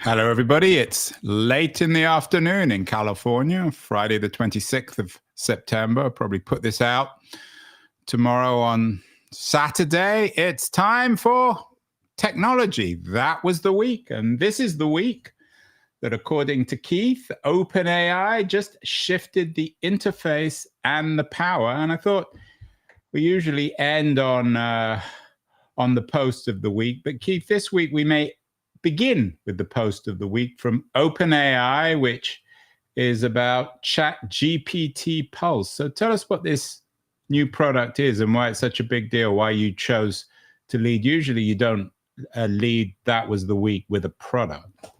Hello, everybody. It's late in the afternoon in California, Friday the 26th of September. I'll probably put this out tomorrow on Saturday. It's time for technology. That was the week, and this is the week that, according to Keith, OpenAI just shifted the interface and the power. And I thought we usually end on the post of the week, but Keith, this week we may begin with the post of the week from OpenAI, which is about ChatGPT Pulse. So tell us what this new product is and why it's such a big deal, why you chose to lead. Usually you don't lead That Was the Week with a product.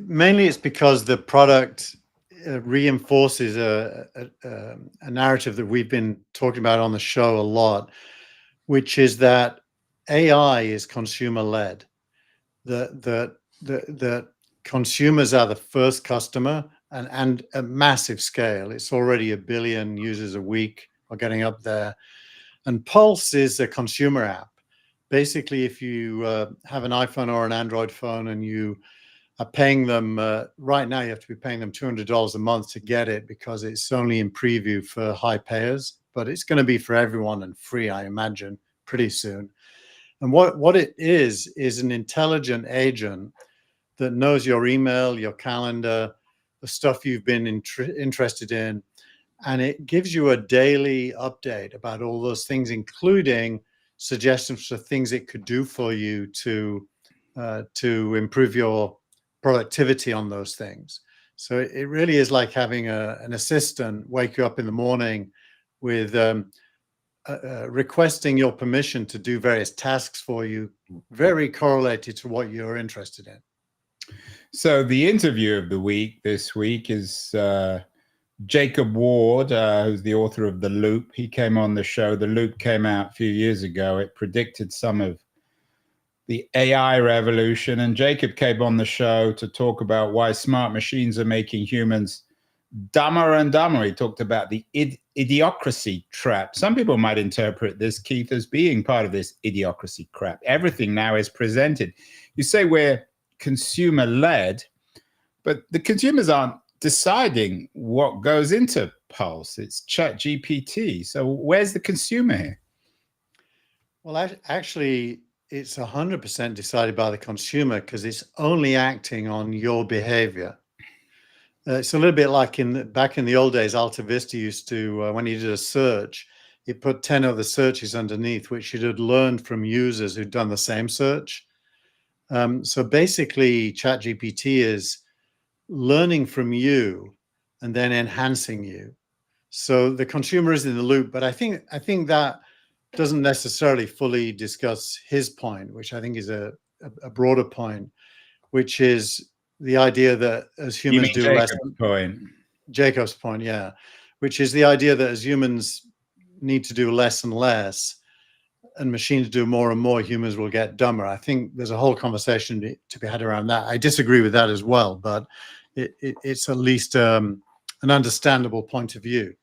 Mainly it's because the product reinforces a narrative that we've been talking about on the show a lot, which is that AI is consumer-led. The consumers are the first customer, and at massive scale. It's already 1 billion users a week, or getting up there. And Pulse is a consumer app. Basically, if you have an iPhone or an Android phone and you are paying them, right now you have to be paying them $200 a month to get it, because it's only in preview for high payers, but it's going to be for everyone and free, I imagine, pretty soon. And what it is an intelligent agent that knows your email, your calendar, the stuff you've been interested in, and it gives you a daily update about all those things, including suggestions for things it could do for you to improve your productivity on those things. So it really is like having an assistant wake you up in the morning with requesting your permission to do various tasks for you, very correlated to what you're interested in. So the interview of the week this week is Jacob Ward, who's the author of The Loop. He came on the show. The Loop came out a few years ago. It predicted some of the AI revolution. And Jacob came on the show to talk about why smart machines are making humans dumber and dumber. He talked about the idiocracy trap. Some people might interpret this, Keith, as being part of this idiocracy trap. Everything now is presented. You say we're consumer-led, but the consumers aren't deciding what goes into Pulse. It's ChatGPT. So where's the consumer here? Well, actually, it's 100% decided by the consumer, because it's only acting on your behavior. It's a little bit like back in the old days, Alta Vista used to, when you did a search, it put 10 other searches underneath, which it had learned from users who'd done the same search. So basically, ChatGPT is learning from you and then enhancing you. So the consumer is in the loop, but I think that doesn't necessarily fully discuss his point, which I think is a broader point, which is the idea that as humans do less. Jacob's point, yeah, which is the idea that as humans need to do less and less, and machines do more and more, humans will get dumber. I think there's a whole conversation to be had around that. I disagree with that as well, but it's at least an understandable point of view.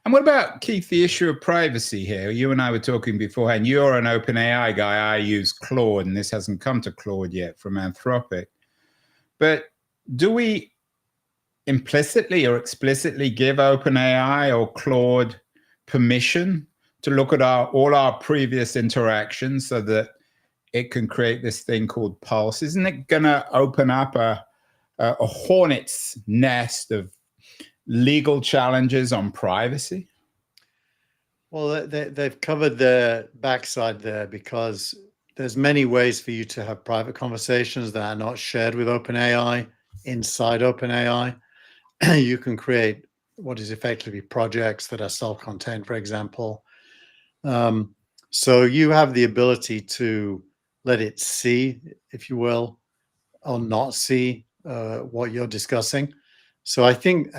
And what about, Keith, the issue of privacy here? You and I were talking beforehand. You're an OpenAI guy. I use Claude, and this hasn't come to Claude yet from Anthropic. But do we implicitly or explicitly give OpenAI or Claude permission to look at all our previous interactions so that it can create this thing called Pulse? Isn't it going to open up a hornet's nest of legal challenges on privacy? Well, they've covered their backside there, because there's many ways for you to have private conversations that are not shared with OpenAI inside OpenAI. You can create what is effectively projects that are self-contained, for example. So you have the ability to let it see, if you will, or not see what you're discussing. So I think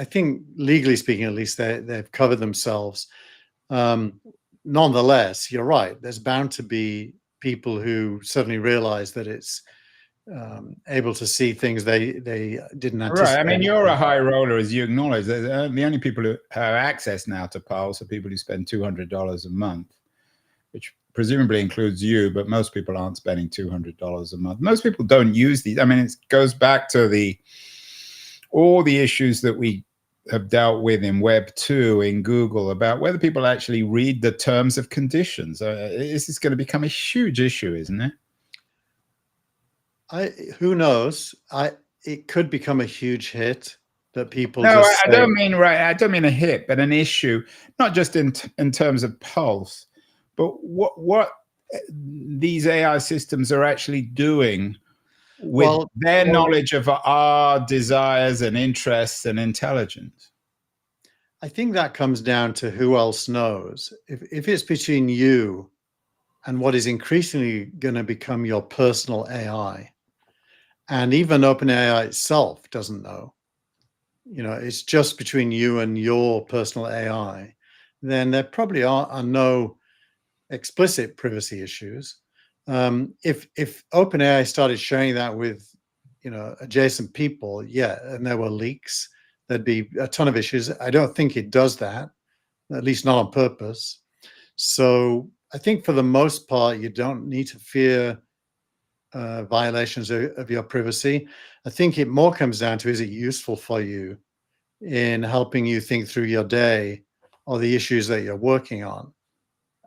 legally speaking, at least, they've covered themselves. Nonetheless, you're right. There's bound to be people who suddenly realize that it's able to see things they didn't anticipate. Right. I mean, you're a high roller, as you acknowledge. The only people who have access now to Pulse are people who spend $200 a month, which presumably includes you, but most people aren't spending $200 a month. Most people don't use these. I mean, it goes back to all the issues that we have dealt with in Web 2, in Google, about whether people actually read the terms of conditions. This is going to become a huge issue, isn't it? Who knows? It could become a huge hit that people No, just I don't mean I don't mean a hit, but an issue, not just in terms of pulse, but what these AI systems are actually doing with their knowledge of our desires and interests and intelligence. I think that comes down to who else knows. If it's between you and what is increasingly going to become your personal AI, and even OpenAI itself doesn't know, it's just between you and your personal AI, then there probably are no explicit privacy issues. If OpenAI started sharing that with, adjacent people, and there were leaks, there'd be a ton of issues. I don't think it does that, at least not on purpose. So I think for the most part, you don't need to fear violations of your privacy. I think it more comes down to, is it useful for you in helping you think through your day or the issues that you're working on?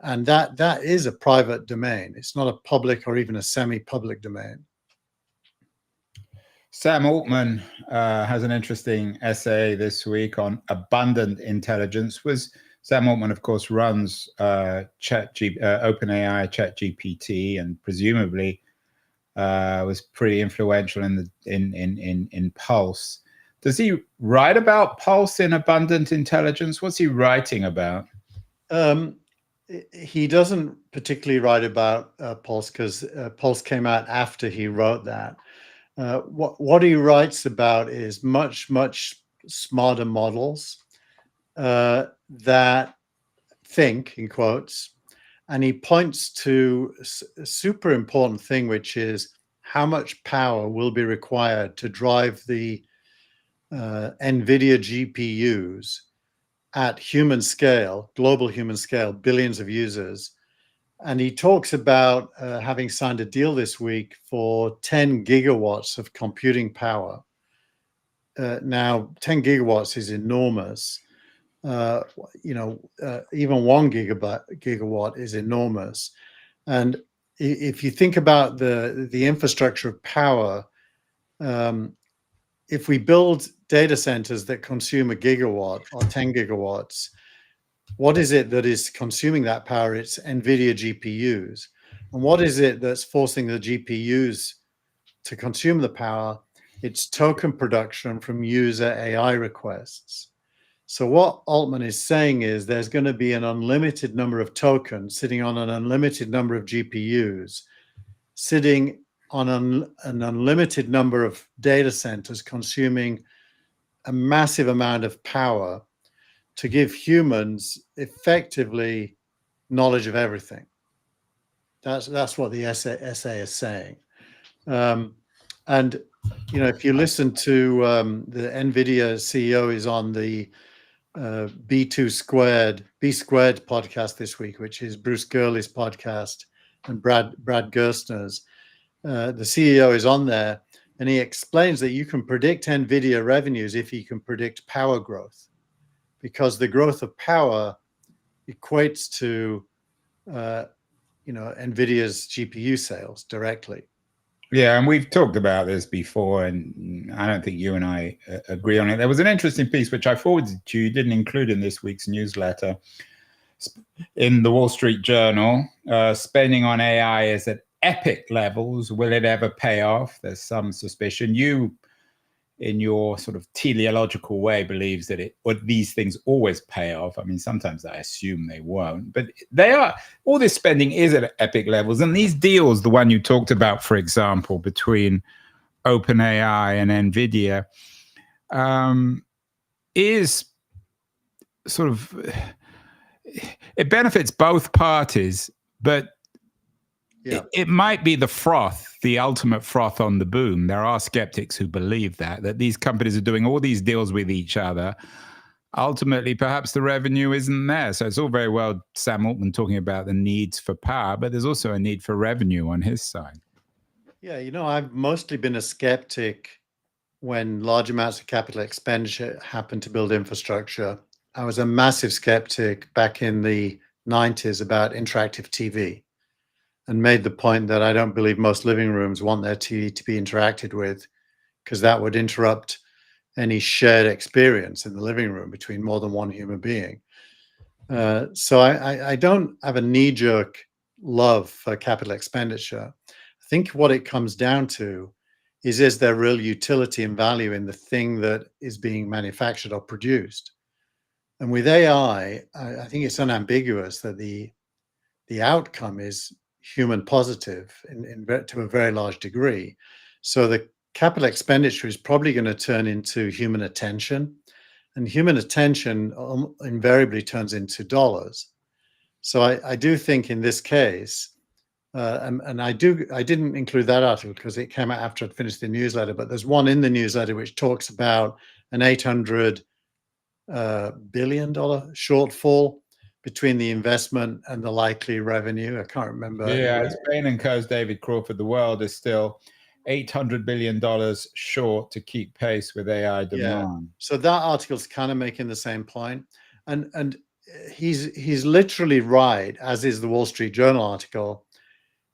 And that is a private domain. It's not a public or even a semi-public domain. Sam Altman has an interesting essay this week on abundant intelligence. Sam Altman, of course, runs OpenAI, ChatGPT, and presumably was pretty influential in Pulse. Does he write about Pulse in abundant intelligence? What's he writing about? He doesn't particularly write about Pulse, because Pulse came out after he wrote that. What he writes about is much, much smarter models that think, in quotes, and he points to a super important thing, which is how much power will be required to drive the NVIDIA GPUs at human scale, global human scale, billions of users. And he talks about having signed a deal this week for 10 gigawatts of computing power. Now, 10 gigawatts is enormous. Even 1 gigawatt is enormous. And if you think about the infrastructure of power, if we build data centers that consume a gigawatt or 10 gigawatts, what is it that is consuming that power? It's NVIDIA GPUs. And what is it that's forcing the GPUs to consume the power? It's token production from user AI requests. So what Altman is saying is there's going to be an unlimited number of tokens sitting on an unlimited number of GPUs, sitting on an unlimited number of data centers, consuming a massive amount of power to give humans effectively knowledge of everything. That's what the essay is saying. And if you listen to the NVIDIA CEO is on the B squared podcast this week, which is Bruce Gurley's podcast, and Brad Gerstner's. The CEO is on there, and he explains that you can predict NVIDIA revenues if you can predict power growth, because the growth of power equates to NVIDIA's GPU sales directly. Yeah, and we've talked about this before, and I don't think you and I agree on it. There was an interesting piece which I forwarded to you, didn't include in this week's newsletter, in the Wall Street Journal. Spending on AI is at epic levels. Will it ever pay off? There's some suspicion. You, in your sort of teleological way, believes that these things always pay off. I mean, sometimes I assume they won't, but all this spending is at epic levels. And these deals, the one you talked about, for example, between OpenAI and NVIDIA, is sort of, it benefits both parties, but it might be the froth, the ultimate froth on the boom. There are skeptics who believe that these companies are doing all these deals with each other ultimately perhaps the revenue isn't there. So it's all very well Sam Altman talking about the needs for power, but there's also a need for revenue on his side. Yeah, I've mostly been a skeptic when large amounts of capital expenditure happen to build infrastructure. I was a massive skeptic back in the 90s about interactive TV, and made the point that I don't believe most living rooms want their TV to be interacted with, because that would interrupt any shared experience in the living room between more than one human being. So I don't have a knee-jerk love for capital expenditure. I think what it comes down to is there real utility and value in the thing that is being manufactured or produced? And with AI, I think it's unambiguous that the outcome is human positive to a very large degree. So the capital expenditure is probably going to turn into human attention, and human attention invariably turns into dollars. So I do think in this case, and I didn't include that article because it came out after I'd finished the newsletter, but there's one in the newsletter which talks about an $800 billion shortfall between the investment and the likely revenue. I can't remember. Yeah, Bain and Co.'s David Crawford. The world is still $800 billion short to keep pace with AI demand. Yeah. So that article's kind of making the same point, and he's literally right, as is the Wall Street Journal article.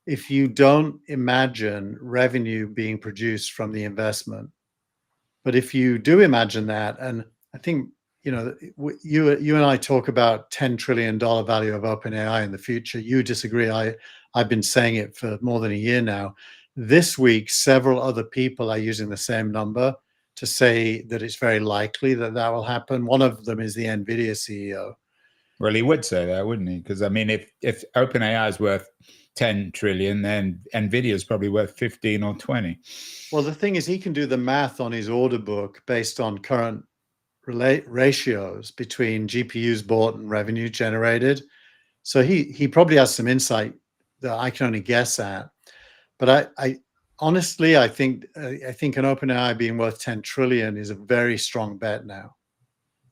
If you don't imagine revenue being produced from the investment, but if you do imagine that, and I think you and I talk about $10 trillion value of OpenAI in the future. You disagree. I've been saying it for more than a year now. This week, several other people are using the same number to say that it's very likely that that will happen. One of them is the NVIDIA CEO. Well, he would say that, wouldn't he? Because I mean, if OpenAI is worth 10 trillion, then NVIDIA is probably worth 15 or 20. Well, the thing is, he can do the math on his order book based on current ratios between GPUs bought and revenue generated. So he probably has some insight that I can only guess at. But I honestly, I think an OpenAI being worth 10 trillion is a very strong bet now.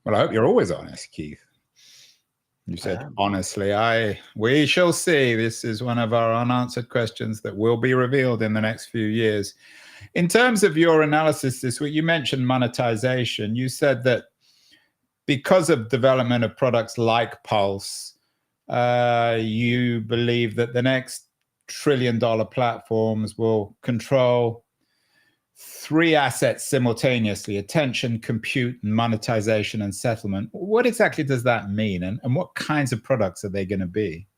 Well, I hope you're always honest, Keith. You said, honestly, we shall see. This is one of our unanswered questions that will be revealed in the next few years. In terms of your analysis this week, you mentioned monetization. You said that because of development of products like Pulse, you believe that the next trillion-dollar platforms will control three assets simultaneously: attention, compute, and monetization and settlement. What exactly does that mean? And what kinds of products are they going to be?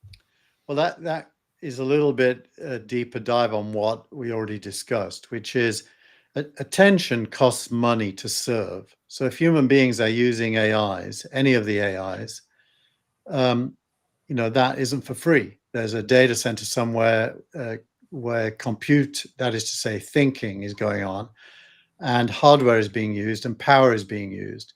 Well, that is a little bit deeper dive on what we already discussed, which is attention costs money to serve. So if human beings are using AIs, any of the AIs, that isn't for free. There's a data center somewhere where compute, that is to say thinking, is going on, and hardware is being used and power is being used.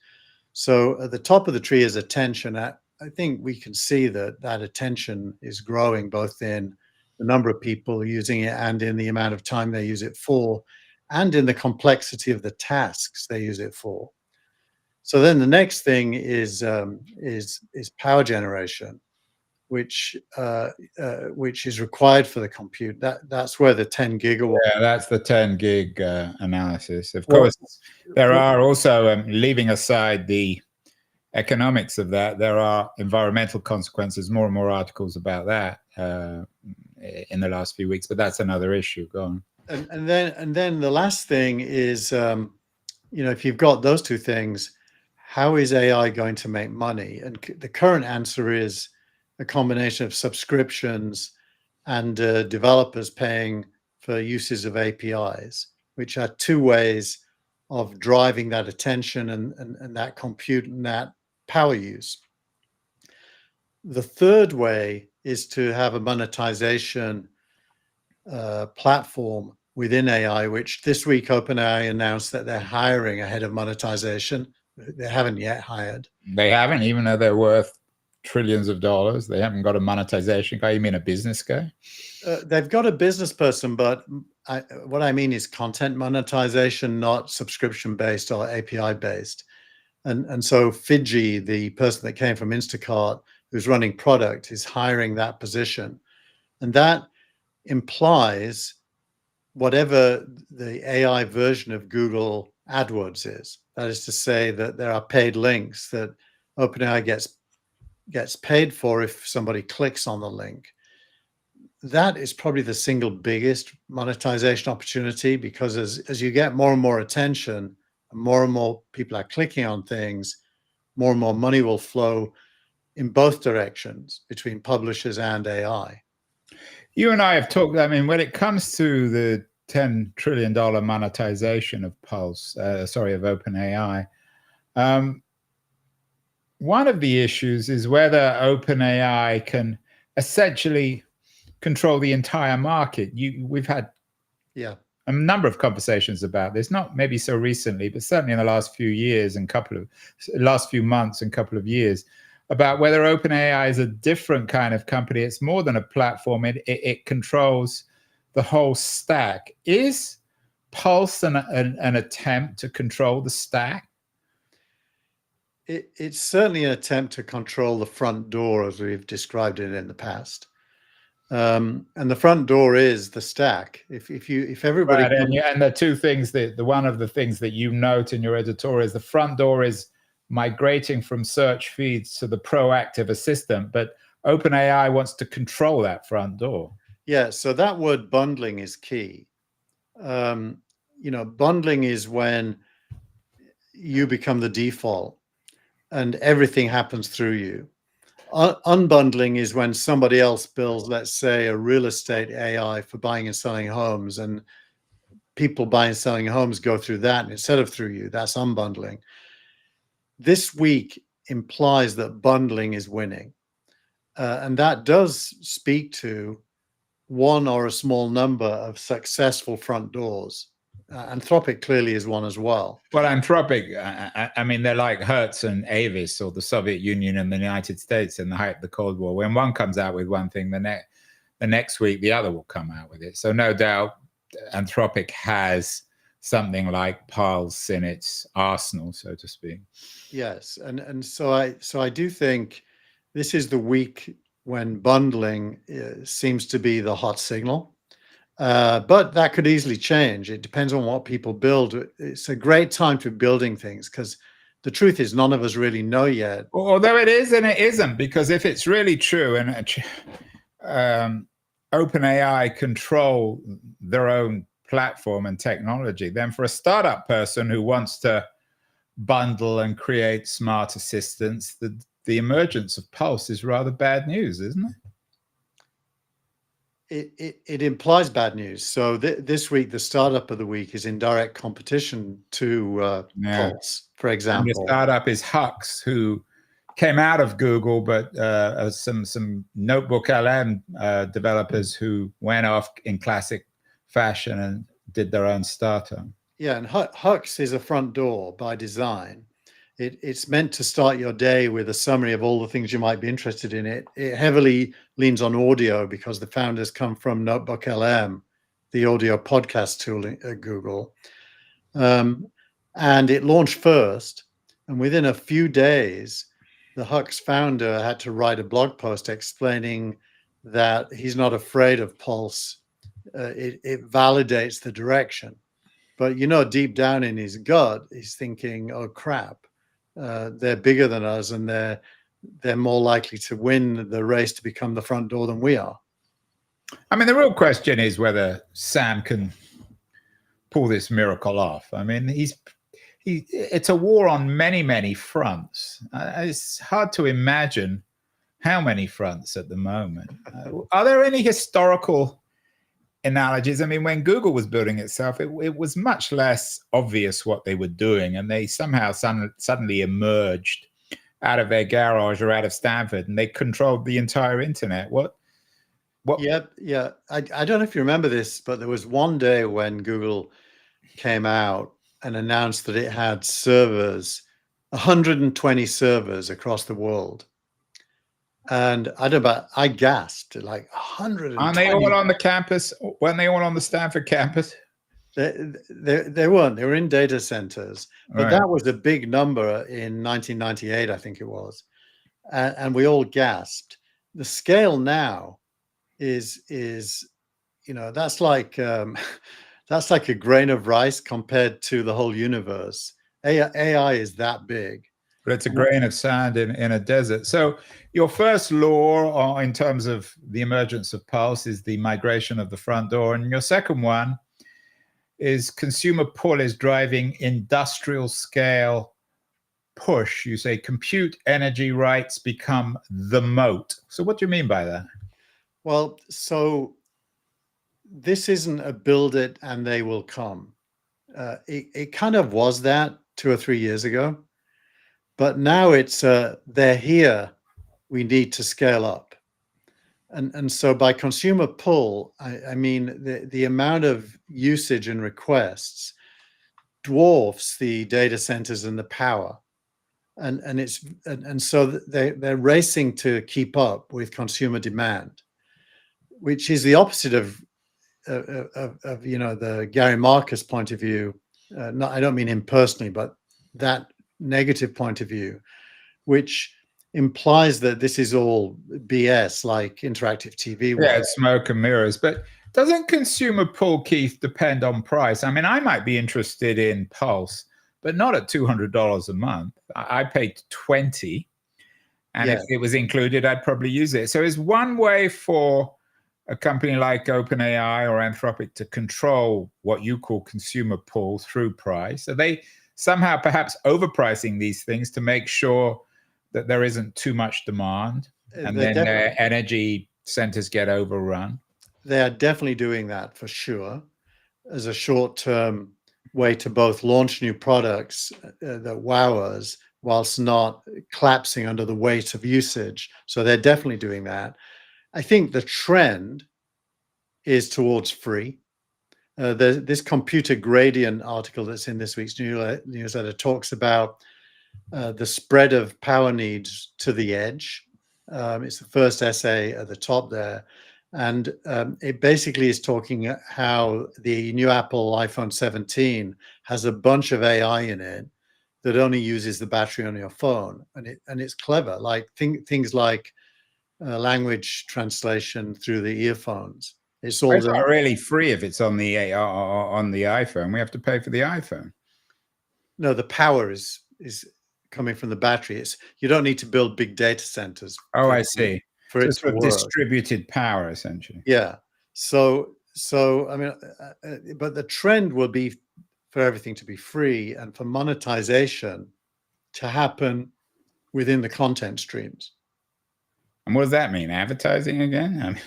So at the top of the tree is attention. I think we can see that attention is growing, both in the number of people using it and in the amount of time they use it for, and in the complexity of the tasks they use it for. So then the next thing is power generation, which is required for the compute. That's where the 10 gigawatt. Yeah, that's the 10 gig analysis. Of course, there are also, leaving aside the economics of that, there are environmental consequences. More and more articles about that in the last few weeks, but that's another issue. Go on. And then the last thing is, if you've got those two things, how is AI going to make money? And the current answer is a combination of subscriptions and developers paying for uses of APIs, which are two ways of driving that attention and that compute and that power use. The third way is to have a monetization platform within AI, which this week OpenAI announced that they're hiring a head of monetization. They haven't yet hired. They haven't, even though they're worth trillions of dollars. They haven't got a monetization guy. You mean a business guy? They've got a business person, but what I mean is content monetization, not subscription based or API based. And so Fidji, the person that came from Instacart, who's running product, is hiring that position. And that implies whatever the AI version of Google AdWords is. That is to say that there are paid links that OpenAI gets paid for if somebody clicks on the link. That is probably the single biggest monetization opportunity, because as you get more and more attention, and more people are clicking on things, more and more money will flow in both directions between publishers and AI. You and I have talked, I mean, when it comes to the $10 trillion monetization of Pulse, of OpenAI, one of the issues is whether OpenAI can essentially control the entire market. We've had a number of conversations about this, not maybe so recently, but certainly in the last few years and last few months and couple of years, about whether OpenAI is a different kind of company. It's more than a platform. It controls the whole stack. Is Pulse an attempt to control the stack? It's certainly an attempt to control the front door, as we've described it in the past. And the front door is the stack. If everybody right, and the two things that one of the things that you note in your editorial is the front door is migrating from search feeds to the proactive assistant, but OpenAI wants to control that front door. Yeah, so that word bundling is key. Bundling is when you become the default and everything happens through you. Unbundling is when somebody else builds, let's say, a real estate AI for buying and selling homes, and people buying and selling homes go through that instead of through you. That's unbundling. This week implies that bundling is winning. And that does speak to one or a small number of successful front doors. Anthropic clearly is one as well. Well, Anthropic, I mean, they're like Hertz and Avis, or the Soviet Union and the United States in the height of the Cold War. When one comes out with one thing, the next week the other will come out with it. So no doubt Anthropic has something like Pulse in its arsenal, so to speak. Yes, and so I do think this is the week when bundling seems to be the hot signal. But that could easily change. It depends on what people build. It's a great time to be building things, because the truth is none of us really know yet. Although it is and it isn't, because if it's really true and OpenAI control their own platform and technology, then for a startup person who wants to bundle and create smart assistants, the emergence of Pulse is rather bad news, isn't it? It implies bad news. So this week, the startup of the week is in direct competition to Pulse, for example. And the startup is Hux, who came out of Google, but some Notebook LM developers who went off in classic fashion and did their own startup. Yeah, and Hux is a front door by design. It's meant to start your day with a summary of all the things you might be interested in. It heavily leans on audio because the founders come from Notebook LM, the audio podcast tool at Google. And it launched first. And within a few days, the Hux founder had to write a blog post explaining that he's not afraid of Pulse. It validates the direction. But, deep down in his gut, he's thinking, oh, crap. They're bigger than us, and they're more likely to win the race to become the front door than we are. I mean, the real question is whether Sam can pull this miracle off. I mean, it's a war on many, many fronts. It's hard to imagine how many fronts at the moment. Are there any historical analogies? I mean, when Google was building itself, it was much less obvious what they were doing, and they somehow suddenly emerged out of their garage or out of Stanford, and they controlled the entire internet. What? Yeah. I don't know if you remember this, but there was one day when Google came out and announced that it had servers, 120 servers across the world. And I gasped, like 120. Aren't they all on the campus? Weren't they all on the Stanford campus? They weren't. They were in data centers, but Right. that was a big number in 1998, I think it was, and we all gasped. The scale now is that's like that's like a grain of rice compared to the whole universe. AI is that big. But it's a grain of sand in a desert. So your first law in terms of the emergence of pulse is the migration of the front door. And your second one is consumer pull is driving industrial scale push. You say compute energy rights become the moat. So what do you mean by that? Well, so this isn't a build it and they will come. It kind of was that 2 or 3 years ago, but now it's they're here. We need to scale up, and so by consumer pull, I mean the amount of usage and requests dwarfs the data centers and the power, and so they're racing to keep up with consumer demand, which is the opposite of the Gary Marcus point of view. I don't mean him personally, but that negative point of view, which implies that this is all BS, like interactive TV. Yeah, it's smoke and mirrors. But doesn't consumer pull, Keith, depend on price? I mean, I might be interested in Pulse, but not at $200 a month. I paid 20, and if it was included, I'd probably use it. So is one way for a company like OpenAI or Anthropic to control what you call consumer pull through price? Are they somehow perhaps overpricing these things to make sure that there isn't too much demand and then their energy centers get overrun? They are definitely doing that for sure, as a short-term way to both launch new products that wow us whilst not collapsing under the weight of usage. So they're definitely doing that. I think the trend is towards free. This computer gradient article that's in this week's newsletter talks about the spread of power needs to the edge. It's the first essay at the top there. And it basically is talking how the new Apple iPhone 17 has a bunch of AI in it that only uses the battery on your phone. And it's clever, like things like language translation through the earphones. It's all not really free if it's on the iPhone. We have to pay for the iPhone. No, the power is coming from the battery. You don't need to build big data centers. Oh, I see. For it to work. Distributed power, essentially. Yeah. So I mean, but the trend will be for everything to be free and for monetization to happen within the content streams. And what does that mean? Advertising again? I mean,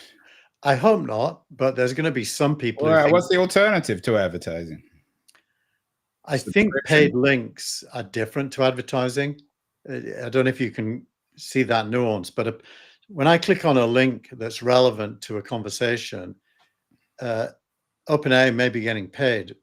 I hope not, but there's going to be some people. Well, what's the alternative to advertising? I think paid links are different to advertising. I don't know if you can see that nuance, but when I click on a link that's relevant to a conversation, OpenAI may be getting paid,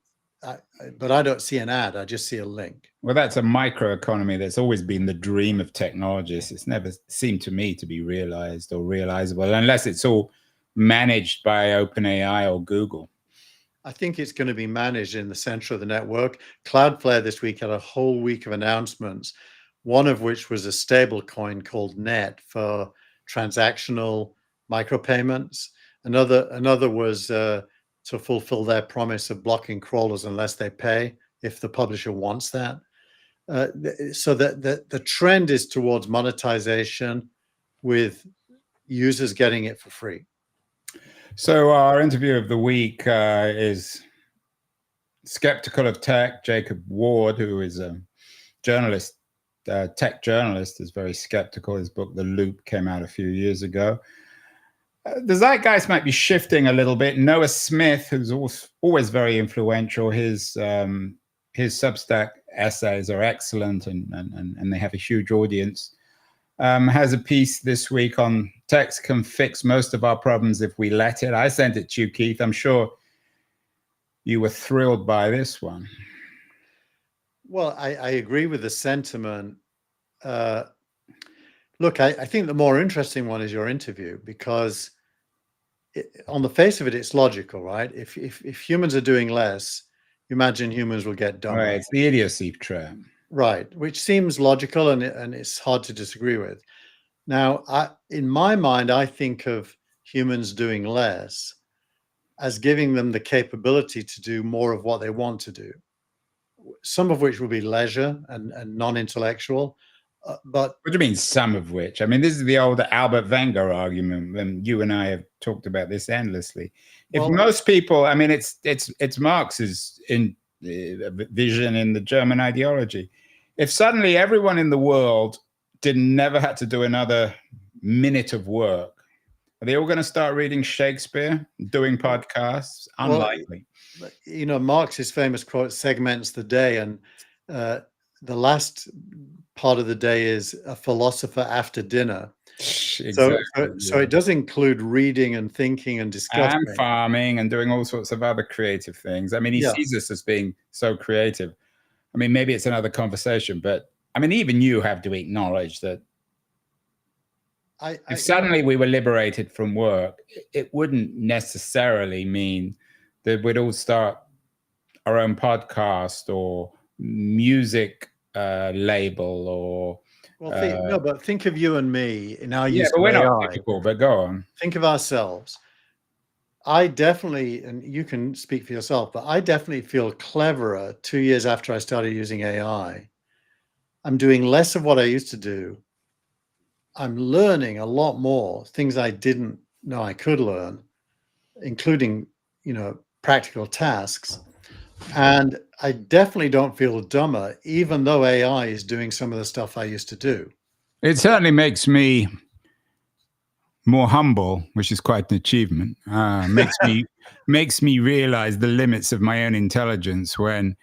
but I don't see an ad. I just see a link. Well, that's a microeconomy that's always been the dream of technologists. It's never seemed to me to be realized or realizable unless it's all managed by OpenAI or Google. I think it's going to be managed in the center of the network. Cloudflare this week had a whole week of announcements, one of which was a stable coin called Net for transactional micropayments. Another was to fulfill their promise of blocking crawlers unless they pay, if the publisher wants that. So the trend is towards monetization with users getting it for free. So our interview of the week is skeptical of tech. Jacob Ward, who is a journalist, tech journalist, is very skeptical. His book, The Loop, came out a few years ago. The zeitgeist might be shifting a little bit. Noah Smith, who's always very influential, his Substack essays are excellent and they have a huge audience. Has a piece this week on text can fix most of our problems if we let it. I sent it to you, Keith. I'm sure you were thrilled by this one. Well, I agree with the sentiment. Look, I think the more interesting one is your interview, because on the face of it, it's logical, right? If humans are doing less, you imagine humans will get dumber. Right, it's the idiocy trap. Right, which seems logical, and it's hard to disagree with. Now, in my mind, I think of humans doing less as giving them the capability to do more of what they want to do, some of which will be leisure and non-intellectual. But what do you mean, some of which? I mean, this is the old Albert Wenger argument, and you and I have talked about this endlessly. If most people, I mean, it's Marx's vision in the German ideology. If suddenly everyone in the world never had to do another minute of work, are they all going to start reading Shakespeare, doing podcasts? Unlikely. Well, you know, Marx's famous quote segments the day, and the last part of the day is a philosopher after dinner. Exactly. So it does include reading and thinking and discussing. And farming and doing all sorts of other creative things. I mean, he sees us as being so creative. I mean, maybe it's another conversation, but I mean, even you have to acknowledge that if suddenly we were liberated from work, it wouldn't necessarily mean that we'd all start our own podcast or music label or... no, but think of you and me in our use but of we're AI. not typical, but go on. Think of ourselves. I definitely, and you can speak for yourself, but I definitely feel cleverer 2 years after I started using AI. I'm doing less of what I used to do. I'm learning a lot more things I didn't know I could learn, including, you know, practical tasks. And I definitely don't feel dumber, even though AI is doing some of the stuff I used to do. It certainly makes me more humble, which is quite an achievement. Makes me realize the limits of my own intelligence when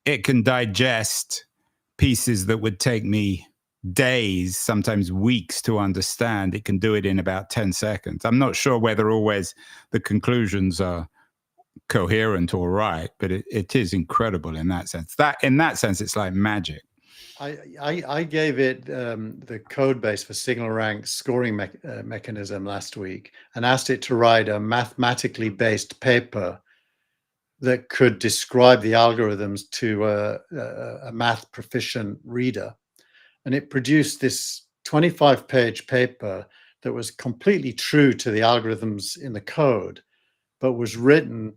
it can digest pieces that would take me days, sometimes weeks to understand. It can do it in about 10 seconds. I'm not sure whether always the conclusions are coherent or right, but it is incredible in that sense. In that sense, it's like magic. I gave it the code base for signal rank scoring mechanism last week and asked it to write a mathematically based paper that could describe the algorithms to a math proficient reader. And it produced this 25-page paper that was completely true to the algorithms in the code, but was written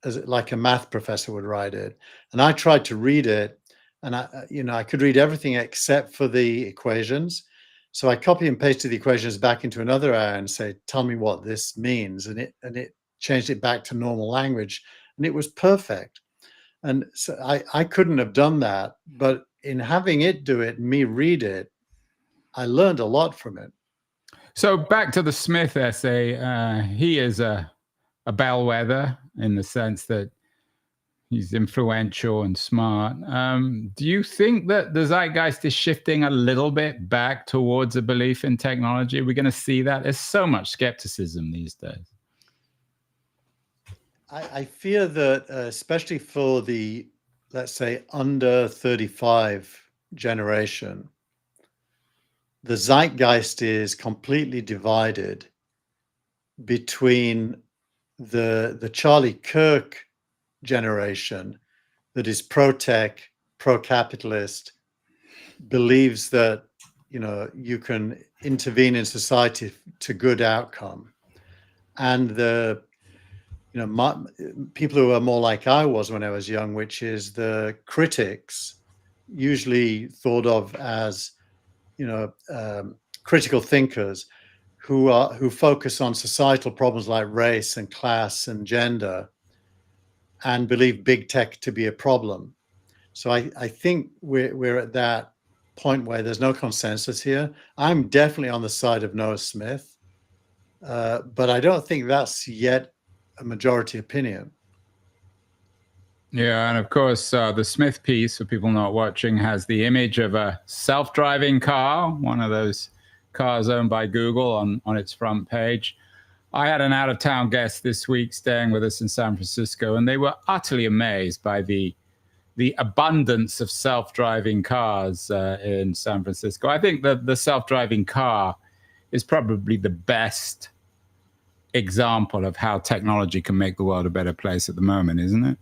as like a math professor would write it. And I tried to read it, and I could read everything except for the equations. So I copy and pasted the equations back into another area and say, tell me what this means. And it changed it back to normal language, and it was perfect. And so I couldn't have done that, but in having it do it and me read it, I learned a lot from it. So back to the Smith essay, he is a bellwether in the sense that he's influential and smart. Do you think that the zeitgeist is shifting a little bit back towards a belief in technology? Are we going to see that? There's so much skepticism these days. I fear that, especially for the, let's say, under 35 generation, the zeitgeist is completely divided between the Charlie Kirk generation that is pro-tech, pro-capitalist, believes that, you know, you can intervene in society to good outcome, and the, you know, people who are more like I was when I was young, which is the critics, usually thought of as, you know, critical thinkers who focus on societal problems like race and class and gender, and believe big tech to be a problem. So I think we're at that point where there's no consensus here. I'm definitely on the side of Noah Smith, but I don't think that's yet a majority opinion. Yeah, and of course, the Smith piece, for people not watching, has the image of a self-driving car, one of those cars owned by Google, on its front page. I had an out-of-town guest this week staying with us in San Francisco, and they were utterly amazed by the abundance of self-driving cars in San Francisco. I think that the self-driving car is probably the best example of how technology can make the world a better place at the moment, isn't it?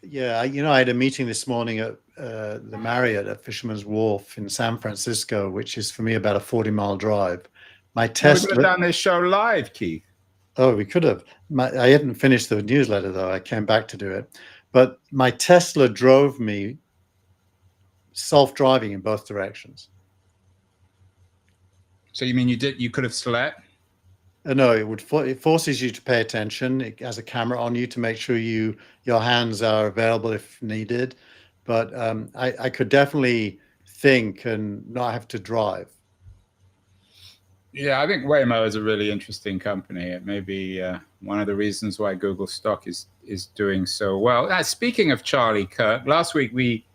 Yeah, I had a meeting this morning at the Marriott at Fisherman's Wharf in San Francisco, which is for me about a 40-mile drive. My Now, we could have Tesla. done this show live, Keith. Oh, we could have. I hadn't finished the newsletter though. I came back to do it, but my Tesla drove me self-driving in both directions. So you mean you could have slept? No, it forces you to pay attention. It has a camera on you to make sure your hands are available if needed. But I could definitely think and not have to drive. Yeah, I think Waymo is a really interesting company. It may be one of the reasons why Google stock is doing so well. Speaking of Charlie Kirk, last week we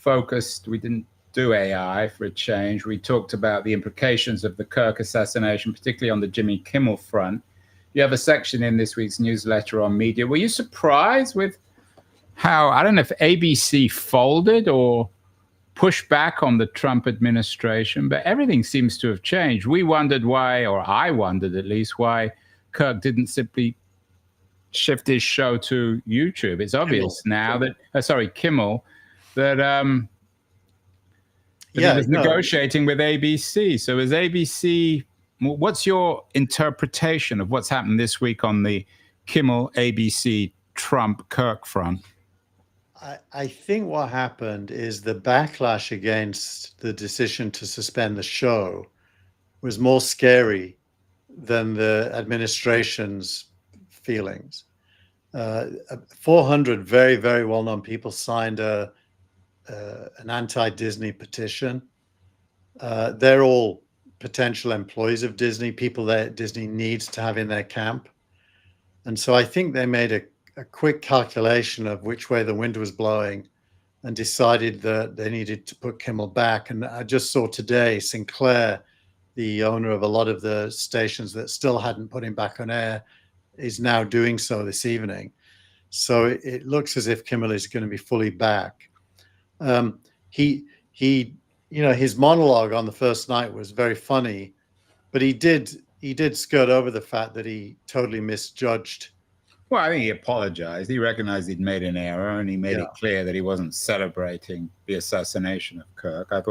didn't do AI for a change. We talked about the implications of the Kirk assassination, particularly on the Jimmy Kimmel front. You have a section in this week's newsletter on media. Were you surprised with how, I don't know if ABC folded or pushed back on the Trump administration, but everything seems to have changed. We wondered why, or I wondered at least, why Kirk didn't simply shift his show to YouTube. It's obvious now that, Kimmel, that he was negotiating with ABC. So is ABC, what's your interpretation of what's happened this week on the Kimmel, ABC, Trump, Kirk front? I think what happened is the backlash against the decision to suspend the show was more scary than the administration's feelings. 400 very, very well-known people signed an anti-Disney petition. They're all potential employees of Disney, people that Disney needs to have in their camp. And so I think they made a quick calculation of which way the wind was blowing and decided that they needed to put Kimmel back. And I just saw today Sinclair, the owner of a lot of the stations that still hadn't put him back on air, is now doing so this evening. So it looks as if Kimmel is going to be fully back. His monologue on the first night was very funny, but he did skirt over the fact that he totally misjudged. Well, I think he apologized. He recognized he'd made an error, and he made it clear that he wasn't celebrating the assassination of Kirk. I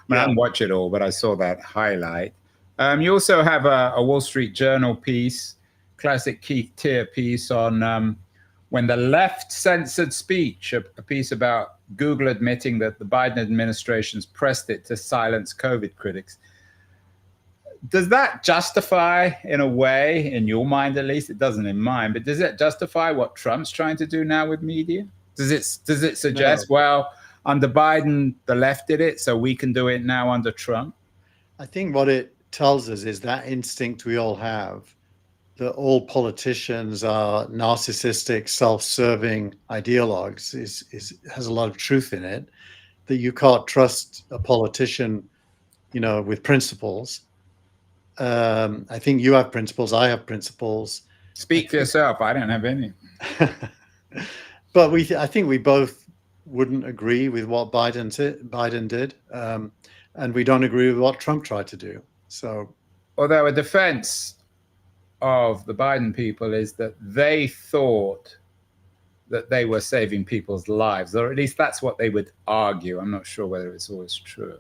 didn't watch it all, but I saw that highlight. You also have a Wall Street Journal piece, classic Keith Tier piece on when the left censored speech, a piece about Google admitting that the Biden administration's pressed it to silence COVID critics. Does that justify, in a way, in your mind at least, it doesn't in mine, but does it justify what Trump's trying to do now with media? Does it suggest, well, under Biden, the left did it, so we can do it now under Trump? I think what it tells us is that instinct we all have, that all politicians are narcissistic, self-serving ideologues, has a lot of truth in it, that you can't trust a politician, with principles. I think you have principles. I have principles. Speak for yourself. I don't have any. But I think we both wouldn't agree with what Biden did, and we don't agree with what Trump tried to do. So, although a defense of the Biden people is that they thought that they were saving people's lives, or at least that's what they would argue. I'm not sure whether it's always true.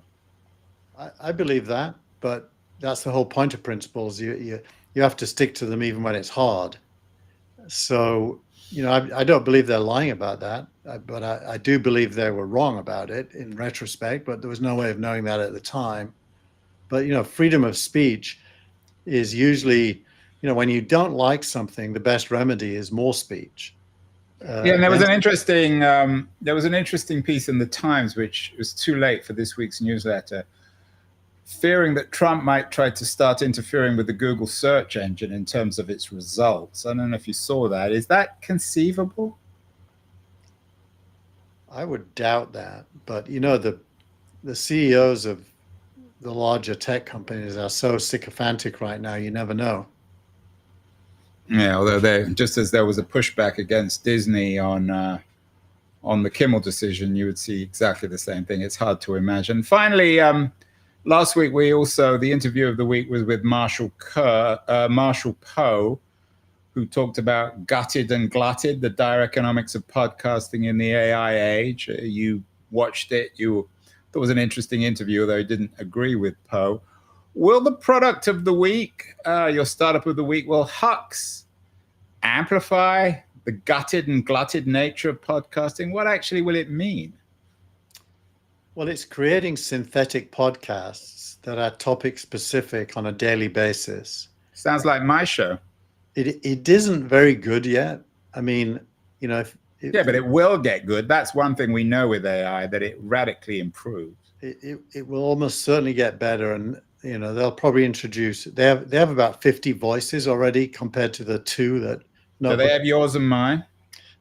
I believe that, but that's the whole point of principles. You have to stick to them even when it's hard. So, I don't believe they're lying about that, but I do believe they were wrong about it in retrospect, but there was no way of knowing that at the time. But, freedom of speech is usually, when you don't like something, the best remedy is more speech. And there was an interesting piece in the Times, which was too late for this week's newsletter, fearing that Trump might try to start interfering with the Google search engine in terms of its results. I don't know if you saw that. Is that conceivable? I would doubt that. But, the CEOs of the larger tech companies are so sycophantic right now, you never know. Yeah, although just as there was a pushback against Disney on the Kimmel decision, you would see exactly the same thing. It's hard to imagine. Finally, last week, the interview of the week was with Marshall Poe, who talked about Gutted and Glutted, the dire economics of podcasting in the AI age. You watched it. You thought it was an interesting interview, although you didn't agree with Poe. Will the product of the week, your startup of the week, will Hux amplify the gutted and glutted nature of podcasting? What actually will it mean? Well, it's creating synthetic podcasts that are topic specific on a daily basis. Sounds like my show. It isn't very good yet. I mean, you know, but it will get good. That's one thing we know with AI, that it radically improves. It will almost certainly get better, and you know they'll probably introduce. They have about 50 voices already compared to the 2 that. No, do they have yours and mine?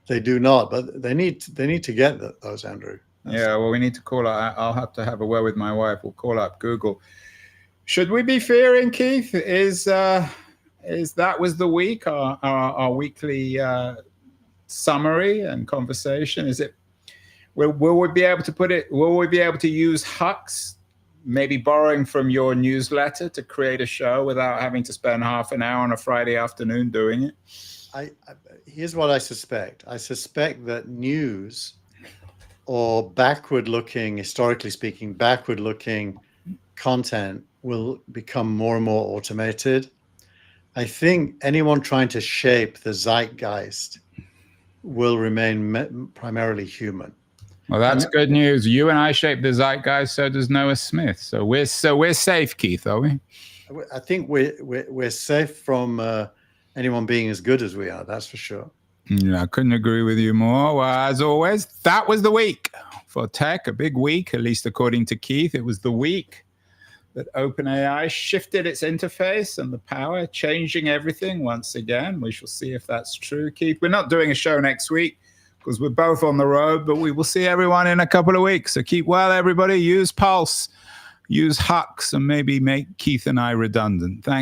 They do not, but they need to get those, Andrew. Yeah, well, we need to call up. I'll have to have a word with my wife. We'll call up Google. Should we be fearing, Keith? Is that was the week, our weekly summary and conversation? Is it? Will we be able to put it? Will we be able to use Hux, maybe borrowing from your newsletter, to create a show without having to spend half an hour on a Friday afternoon doing it? Here's what I suspect. I suspect that news, or historically speaking, backward-looking content will become more and more automated. I think anyone trying to shape the zeitgeist will remain primarily human. Well, that's good news. You and I shape the zeitgeist, so does Noah Smith. So we're safe, Keith, are we? I think we're safe from anyone being as good as we are. That's for sure. Yeah, I couldn't agree with you more. Well, as always, that was the week for tech. A big week, at least according to Keith. It was the week that OpenAI shifted its interface and the power, changing everything once again. We shall see if that's true, Keith. We're not doing a show next week because we're both on the road, but we will see everyone in a couple of weeks. So keep well, everybody. Use Pulse, use Hux, and maybe make Keith and I redundant. Thanks.